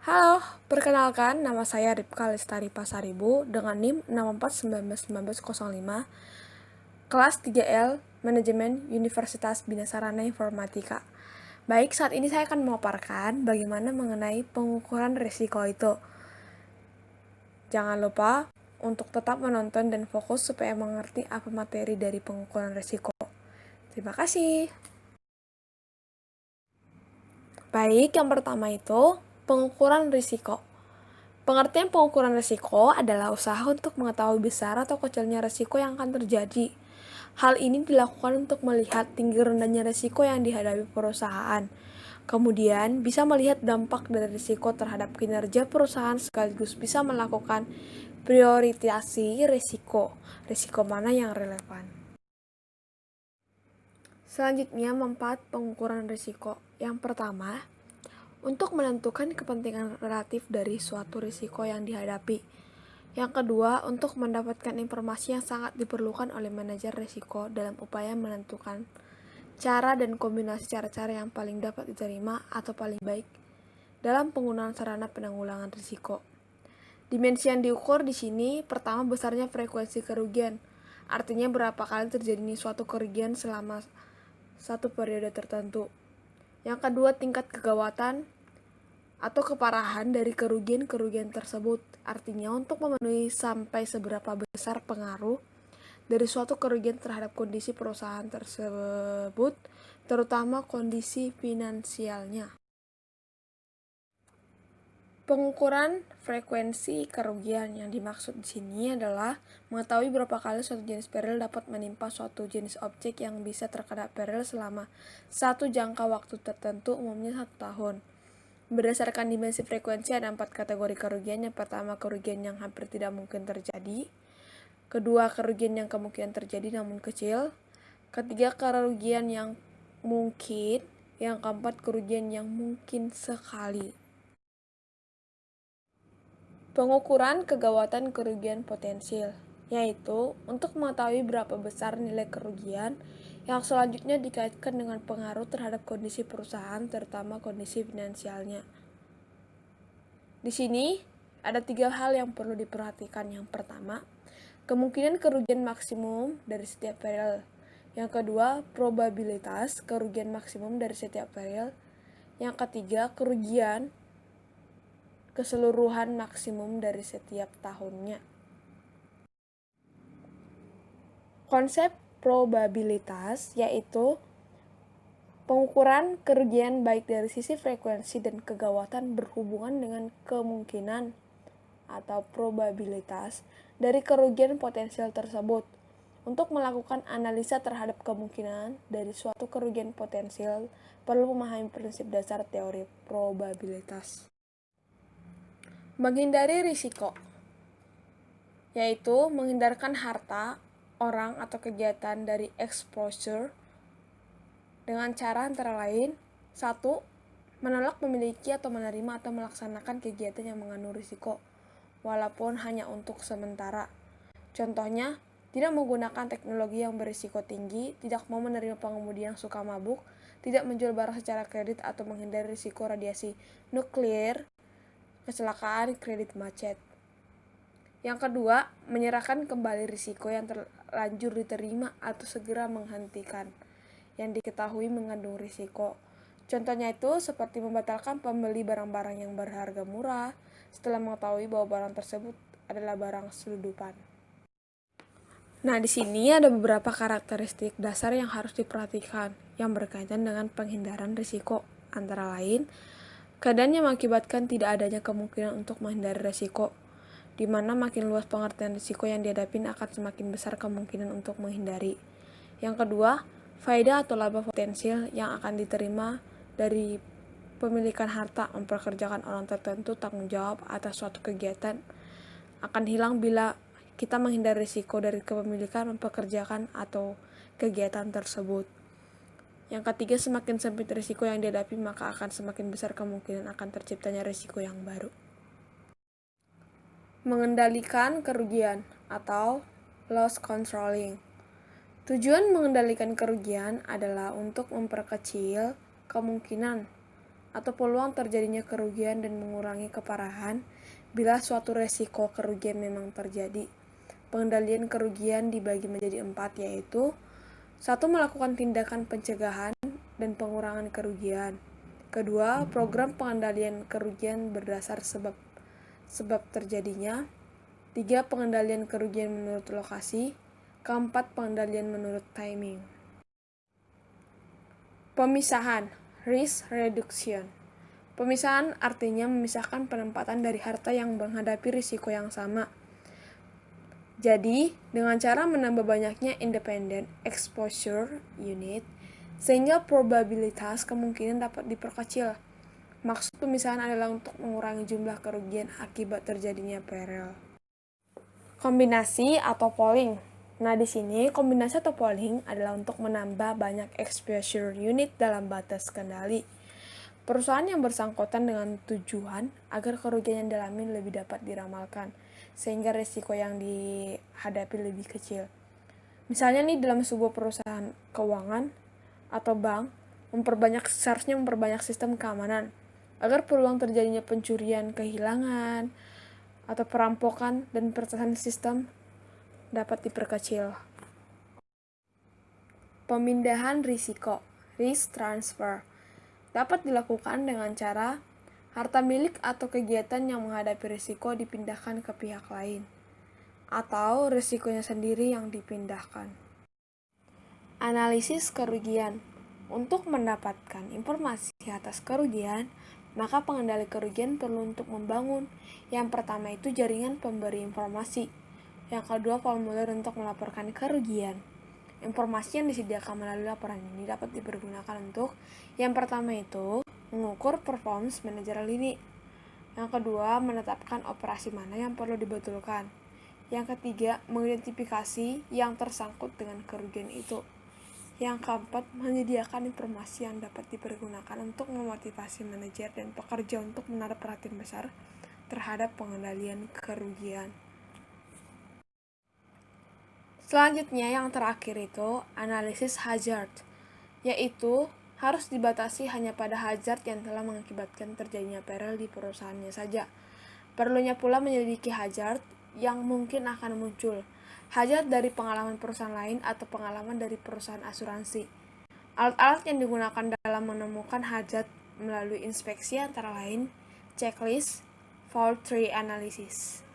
Halo, perkenalkan nama saya Ripka Lestari Pasaribu dengan NIM 64191905, kelas 3L, Manajemen Universitas Bina Sarana Informatika. Baik, saat ini saya akan memaparkan bagaimana mengenai pengukuran risiko itu. Jangan lupa untuk tetap menonton dan fokus supaya mengerti apa materi dari pengukuran risiko. Terima kasih. Baik, yang pertama itu pengukuran risiko. Pengertian pengukuran risiko adalah usaha untuk mengetahui besar atau kecilnya risiko yang akan terjadi. Hal ini dilakukan untuk melihat tinggi rendahnya risiko yang dihadapi perusahaan. Kemudian, bisa melihat dampak dari risiko terhadap kinerja perusahaan sekaligus bisa melakukan prioritasi risiko. Risiko mana yang relevan? Selanjutnya, manfaat pengukuran risiko. Yang pertama, untuk menentukan kepentingan relatif dari suatu risiko yang dihadapi. Yang kedua, untuk mendapatkan informasi yang sangat diperlukan oleh manajer risiko dalam upaya menentukan cara dan kombinasi cara-cara yang paling dapat diterima atau paling baik dalam penggunaan sarana penanggulangan risiko. Dimensi yang diukur di sini, pertama besarnya frekuensi kerugian, artinya berapa kali terjadinya suatu kerugian selama satu periode tertentu. Yang kedua, tingkat kegawatan atau keparahan dari kerugian-kerugian tersebut. Artinya untuk memenuhi sampai seberapa besar pengaruh dari suatu kerugian terhadap kondisi perusahaan tersebut, terutama kondisi finansialnya. Pengukuran frekuensi kerugian yang dimaksud di sini adalah mengetahui berapa kali suatu jenis peril dapat menimpa suatu jenis objek yang bisa terkena peril selama satu jangka waktu tertentu, umumnya 1 tahun. Berdasarkan dimensi frekuensi ada 4 kategori kerugian. Yang pertama, kerugian yang hampir tidak mungkin terjadi. Kedua, kerugian yang kemungkinan terjadi namun kecil. Ketiga, kerugian yang mungkin. Yang keempat, kerugian yang mungkin sekali. Pengukuran kegawatan kerugian potensial, yaitu untuk mengetahui berapa besar nilai kerugian yang selanjutnya dikaitkan dengan pengaruh terhadap kondisi perusahaan, terutama kondisi finansialnya. Di sini ada 3 hal yang perlu diperhatikan. Yang pertama, kemungkinan kerugian maksimum dari setiap peril. Yang kedua, probabilitas kerugian maksimum dari setiap peril. Yang ketiga, kerugian keseluruhan maksimum dari setiap tahunnya. Konsep probabilitas yaitu pengukuran kerugian baik dari sisi frekuensi dan kegawatan berhubungan dengan kemungkinan atau probabilitas dari kerugian potensial tersebut. Untuk melakukan analisa terhadap kemungkinan dari suatu kerugian potensial, perlu memahami prinsip dasar teori probabilitas. Menghindari risiko, yaitu menghindarkan harta, orang, atau kegiatan dari exposure dengan cara antara lain: 1. Menolak memiliki atau menerima atau melaksanakan kegiatan yang mengandung risiko, walaupun hanya untuk sementara. Contohnya, tidak menggunakan teknologi yang berisiko tinggi, tidak mau menerima pengemudi yang suka mabuk, tidak menjual barang secara kredit, atau menghindari risiko radiasi nuklir, kecelakaan, kredit macet. Yang kedua, menyerahkan kembali risiko yang terlanjur diterima atau segera menghentikan yang diketahui mengandung risiko. Contohnya itu seperti membatalkan pembeli barang-barang yang berharga murah setelah mengetahui bahwa barang tersebut adalah barang selundupan. Nah, di sini ada beberapa karakteristik dasar yang harus diperhatikan yang berkaitan dengan penghindaran risiko. Antara lain, keadaan yang mengakibatkan tidak adanya kemungkinan untuk menghindari risiko, di mana makin luas pengertian risiko yang dihadapi akan semakin besar kemungkinan untuk menghindari. Yang kedua, faedah atau laba potensial yang akan diterima dari pemilikan harta, mempekerjakan orang tertentu, tanggung jawab atas suatu kegiatan akan hilang bila kita menghindari risiko dari kepemilikan, mempekerjakan, atau kegiatan tersebut. Yang ketiga, semakin sempit risiko yang dihadapi, maka akan semakin besar kemungkinan akan terciptanya risiko yang baru. Mengendalikan kerugian atau loss controlling. Tujuan mengendalikan kerugian adalah untuk memperkecil kemungkinan atau peluang terjadinya kerugian dan mengurangi keparahan bila suatu resiko kerugian memang terjadi. Pengendalian kerugian dibagi menjadi 4, yaitu 1. Melakukan tindakan pencegahan dan pengurangan kerugian. Kedua, program pengendalian kerugian berdasar sebab terjadinya. 3. Pengendalian kerugian menurut lokasi. Keempat, pengendalian menurut timing. Pemisahan, risk reduction. Pemisahan artinya memisahkan penempatan dari harta yang menghadapi risiko yang sama. Jadi, dengan cara menambah banyaknya independent exposure unit, sehingga probabilitas kemungkinan dapat diperkecil. Maksud pemisahan adalah untuk mengurangi jumlah kerugian akibat terjadinya peril. Kombinasi atau pooling. Nah, di sini kombinasi atau pooling adalah untuk menambah banyak exposure unit dalam batas kendali. Perusahaan yang bersangkutan dengan tujuan agar kerugian yang dialami lebih dapat diramalkan, sehingga risiko yang dihadapi lebih kecil. Misalnya nih, dalam sebuah perusahaan keuangan atau bank, seharusnya memperbanyak sistem keamanan, agar peluang terjadinya pencurian, kehilangan, atau perampokan dan peretasan sistem dapat diperkecil. Pemindahan risiko, risk transfer, dapat dilakukan dengan cara harta milik atau kegiatan yang menghadapi risiko dipindahkan ke pihak lain, atau risikonya sendiri yang dipindahkan. Analisis kerugian. Untuk mendapatkan informasi atas kerugian, maka pengendali kerugian perlu untuk membangun. Yang pertama itu jaringan pemberi informasi. Yang kedua, formulir untuk melaporkan kerugian. Informasi yang disediakan melalui laporan ini dapat dipergunakan untuk yang pertama itu mengukur performance manajerial lini. Yang kedua, menetapkan operasi mana yang perlu dibetulkan. Yang ketiga, mengidentifikasi yang tersangkut dengan kerugian itu. Yang keempat, menyediakan informasi yang dapat dipergunakan untuk memotivasi manajer dan pekerja untuk menaruh perhatian besar terhadap pengendalian kerugian. Selanjutnya, yang terakhir itu analisis hazard, yaitu harus dibatasi hanya pada hazard yang telah mengakibatkan terjadinya peril di perusahaannya saja. Perlunya pula menyelidiki hazard yang mungkin akan muncul, hazard dari pengalaman perusahaan lain atau pengalaman dari perusahaan asuransi. Alat-alat yang digunakan dalam menemukan hazard melalui inspeksi antara lain checklist, fault tree analysis.